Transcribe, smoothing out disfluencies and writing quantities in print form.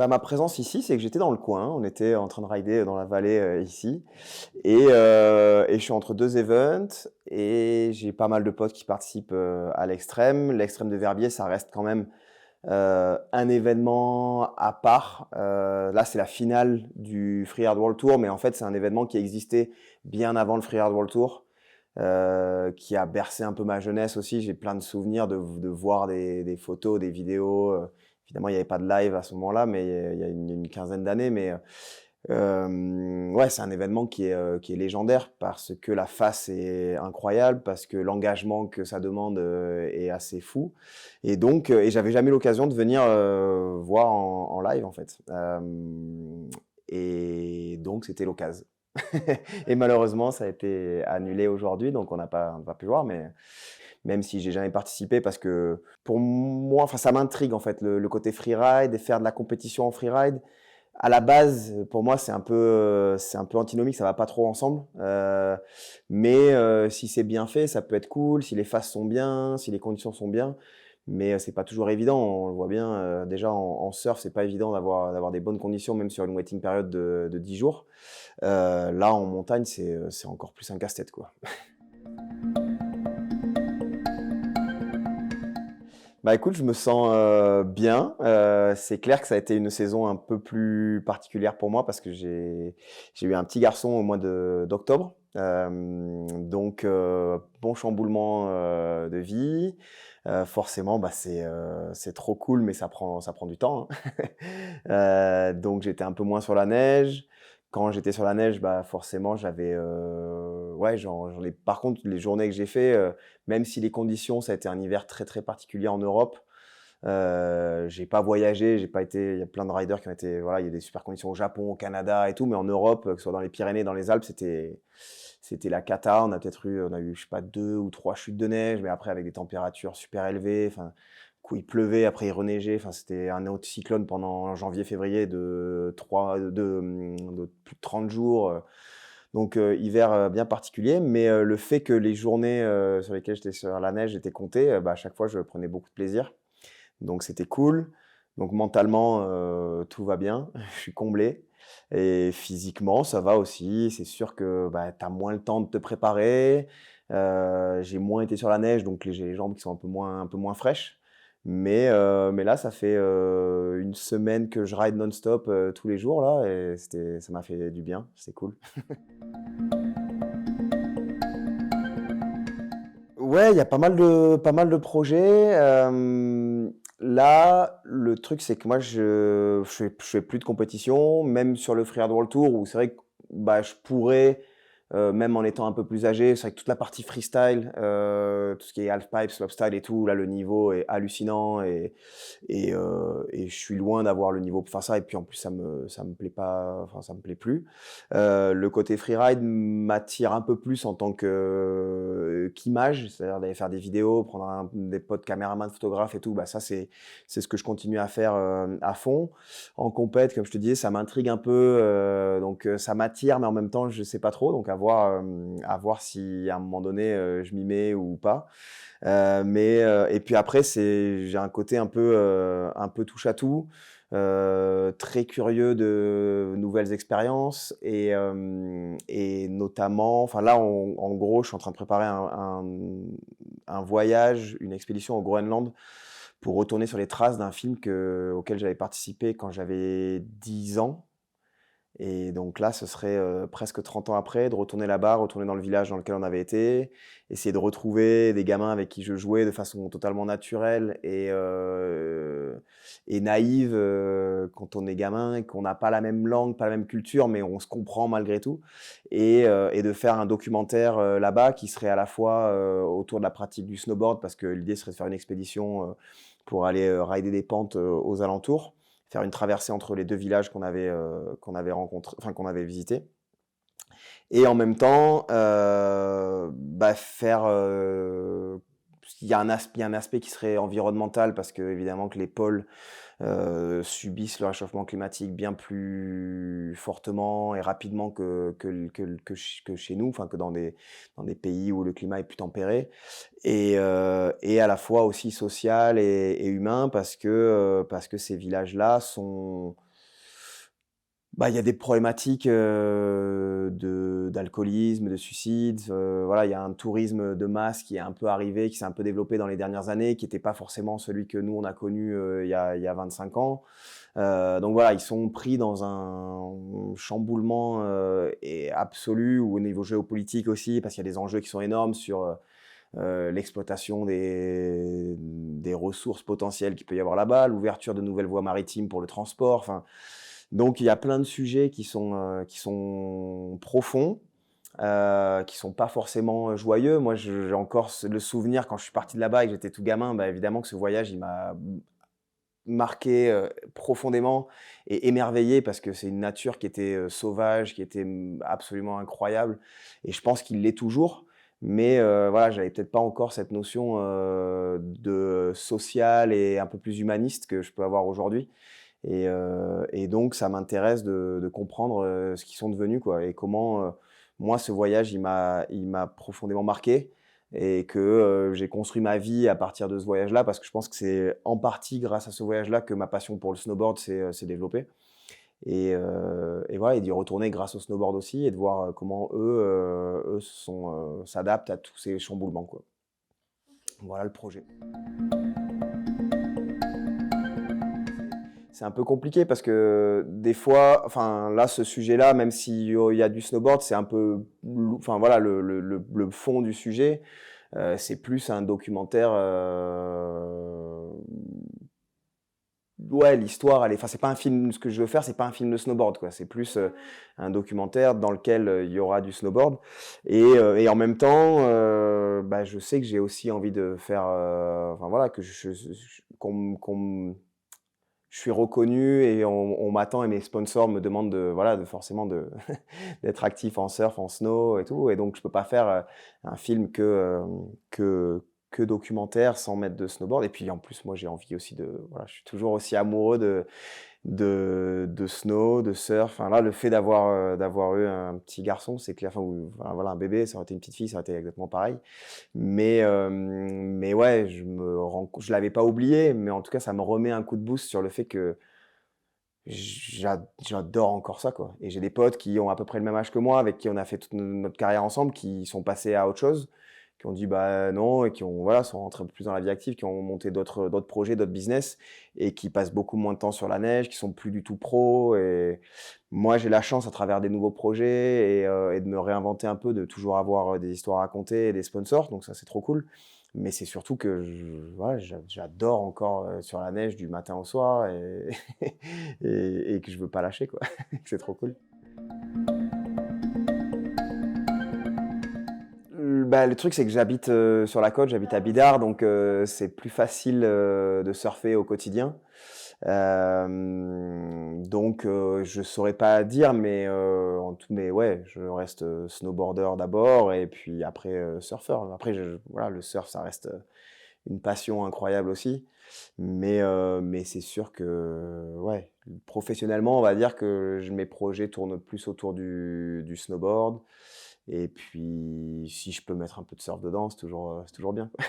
ma présence ici, c'est que j'étais dans le coin. On était en train de rider dans la vallée, ici et je suis entre 2 events et j'ai pas mal de potes qui participent, à l'extrême. L'extrême de Verbier, ça reste quand même, un événement à part. Là, c'est la finale du Freeride World Tour, mais en fait, c'est un événement qui existait bien avant le Freeride World Tour, qui a bercé un peu ma jeunesse aussi. J'ai plein de souvenirs de voir des photos, des vidéos. Évidemment, il n'y avait pas de live à ce moment-là, mais il y a une quinzaine d'années. Mais ouais, c'est un événement qui est légendaire parce que la face est incroyable, parce que l'engagement que ça demande est assez fou. Et donc, et j'avais jamais eu l'occasion de venir voir en live en fait. Et donc, c'était l'occasion. Et malheureusement, ça a été annulé aujourd'hui, donc on n'a pas pu voir, mais même si j'ai jamais participé, parce que pour moi, enfin, ça m'intrigue en fait, le côté freeride et faire de la compétition en freeride. À la base, pour moi, c'est un peu antinomique, ça va pas trop ensemble. Mais si c'est bien fait, ça peut être cool, si les faces sont bien, si les conditions sont bien. Mais c'est pas toujours évident. On le voit bien. Déjà en surf, c'est pas évident d'avoir des bonnes conditions, même sur une waiting période de 10 jours. Là, en montagne, c'est encore plus un casse-tête, quoi. Bah écoute, je me sens bien. C'est clair que ça a été une saison un peu plus particulière pour moi parce que j'ai eu un petit garçon au mois d'octobre. Donc bon chamboulement de vie. Forcément, bah c'est trop cool, mais ça prend du temps, hein. Donc j'étais un peu moins sur la neige. Quand j'étais sur la neige, bah forcément j'avais ouais, j'en ai. Par contre, les journées que j'ai fait, même si les conditions, ça a été un hiver très très particulier en Europe. J'ai pas voyagé, j'ai pas été. Il y a plein de riders qui ont été. Voilà, il y a des super conditions au Japon, au Canada et tout, mais en Europe, que ce soit dans les Pyrénées, dans les Alpes, c'était la cata. On a eu, je sais pas, 2 ou 3 chutes de neige, mais après avec des températures super élevées. Enfin, du coup, il pleuvait, après il reneigeait. Enfin, c'était un anticyclone pendant janvier-février de plus de 30 jours. Donc hiver bien particulier, mais le fait que les journées sur lesquelles j'étais sur la neige étaient comptées, bah, à chaque fois je prenais beaucoup de plaisir. Donc c'était cool. Donc mentalement, tout va bien, je suis comblé et physiquement ça va aussi. C'est sûr que, bah, tu as moins le temps de te préparer, j'ai moins été sur la neige, donc j'ai les jambes qui sont un peu moins fraîches. Mais là ça fait, 1 semaine que je ride non-stop, tous les jours là et ça m'a fait du bien, c'est cool. Ouais, il y a pas mal de projets. Là, le truc, c'est que moi, je fais plus de compétition, même sur le Freeride World Tour, où c'est vrai que bah, je pourrais, même en étant un peu plus âgé, c'est vrai que toute la partie freestyle, tout ce qui est halfpipe, slopestyle et tout, là, le niveau est hallucinant et je suis loin d'avoir le niveau pour faire ça. Et puis en plus, ça me plaît pas, enfin, ça me plaît plus. Le côté freeride m'attire un peu plus en tant qu'image, c'est-à-dire d'aller faire des vidéos, prendre des potes caméramans, photographes et tout. Bah ça, c'est ce que je continue à faire à fond. En compète, comme je te disais, ça m'intrigue un peu, donc ça m'attire, mais en même temps, je sais pas trop. Donc à voir si à un moment donné, je m'y mets ou pas. Et puis après, j'ai un côté un peu touche à tout, très curieux de nouvelles expériences et notamment, enfin là, en gros, je suis en train de préparer un voyage, une expédition au Groenland pour retourner sur les traces d'un film auquel j'avais participé quand j'avais 10 ans. Et donc là, ce serait presque 30 ans après, de retourner là-bas, retourner dans le village dans lequel on avait été, essayer de retrouver des gamins avec qui je jouais de façon totalement naturelle et naïve quand on est gamin et qu'on n'a pas la même langue, pas la même culture, mais on se comprend malgré tout. Et de faire un documentaire là-bas qui serait à la fois autour de la pratique du snowboard, parce que l'idée serait de faire une expédition pour aller rider des pentes aux alentours, faire une traversée entre les 2 villages qu'on avait rencontrés, enfin qu'on avait visités. Et en même temps, bah, faire, il y a un aspect qui serait environnemental parce que évidemment que les pôles subissent le réchauffement climatique bien plus fortement et rapidement que chez nous, enfin que dans des pays où le climat est plus tempéré, et à la fois aussi social et humain parce que ces villages-là Bah, il y a des problématiques, d'alcoolisme, de suicide, voilà, il y a un tourisme de masse qui est un peu arrivé, qui s'est un peu développé dans les dernières années, qui était pas forcément celui que nous on a connu, il y a 25 ans. Donc voilà, ils sont pris dans un chamboulement, et absolu ou au niveau géopolitique aussi, parce qu'il y a des enjeux qui sont énormes sur, l'exploitation des ressources potentielles qu'il peut y avoir là-bas, l'ouverture de nouvelles voies maritimes pour le transport, enfin, donc il y a plein de sujets qui sont profonds, qui sont pas forcément, joyeux. Moi, j'ai encore le souvenir quand je suis parti de là-bas et que j'étais tout gamin, bah, évidemment que ce voyage, il m'a marqué, profondément et émerveillé parce que c'est une nature qui était, sauvage, qui était, absolument incroyable et je pense qu'il l'est toujours. Mais, voilà, j'avais peut-être pas encore cette notion, de sociale et un peu plus humaniste que je peux avoir aujourd'hui et donc ça m'intéresse de comprendre, ce qu'ils sont devenus, quoi et comment, moi, ce voyage, il m'a profondément marqué et que, j'ai construit ma vie à partir de ce voyage-là parce que je pense que c'est en partie grâce à ce voyage-là que ma passion pour le snowboard s'est développée et voilà et d'y retourner grâce au snowboard aussi et de voir, comment eux s'adaptent à tous ces chamboulements, quoi. Voilà le projet. C'est un peu compliqué parce que des fois, enfin là, ce sujet-là, même s'il y a du snowboard, c'est un peu, enfin voilà, le fond du sujet, c'est plus un documentaire. Ouais, l'histoire, elle est, enfin c'est pas un film. Ce que je veux faire, c'est pas un film de snowboard, quoi. C'est plus un documentaire dans lequel il y aura du snowboard et en même temps, bah, je sais que j'ai aussi envie de faire, enfin voilà, que je suis reconnu et on m'attend et mes sponsors me demandent de voilà, de forcément de d'être actif en surf, en snow et tout et donc je peux pas faire, un film que documentaire sans mettre de snowboard et puis en plus moi j'ai envie aussi de voilà, je suis toujours aussi amoureux de snow, de surf. Enfin là, le fait d'avoir eu un petit garçon, c'est clair, enfin ou enfin voilà, un bébé, ça aurait été une petite fille, ça aurait été exactement pareil. Mais ouais, je l'avais pas oublié, mais en tout cas, ça me remet un coup de boost sur le fait que j'adore encore ça, quoi. Et j'ai des potes qui ont à peu près le même âge que moi, avec qui on a fait toute notre carrière ensemble, qui sont passés à autre chose, qui ont dit bah non, et qui ont voilà, sont rentrés un peu plus dans la vie active, qui ont monté d'autres projets, d'autres business, et qui passent beaucoup moins de temps sur la neige, qui sont plus du tout pros. Et moi, j'ai la chance à travers des nouveaux projets et de me réinventer un peu, de toujours avoir des histoires à raconter et des sponsors, donc ça c'est trop cool. Mais c'est surtout que voilà, j'adore encore sur la neige du matin au soir et que je veux pas lâcher, quoi. C'est trop cool. Bah, le truc, c'est que j'habite sur la côte, j'habite à Bidart, donc c'est plus facile de surfer au quotidien. Donc je saurais pas dire, mais ouais, je reste snowboarder d'abord et puis après surfeur. Après, voilà, le surf, ça reste une passion incroyable aussi. Mais c'est sûr que, ouais, professionnellement, on va dire que mes projets tournent plus autour du snowboard. Et puis, si je peux mettre un peu de surf dedans, c'est toujours bien, quoi.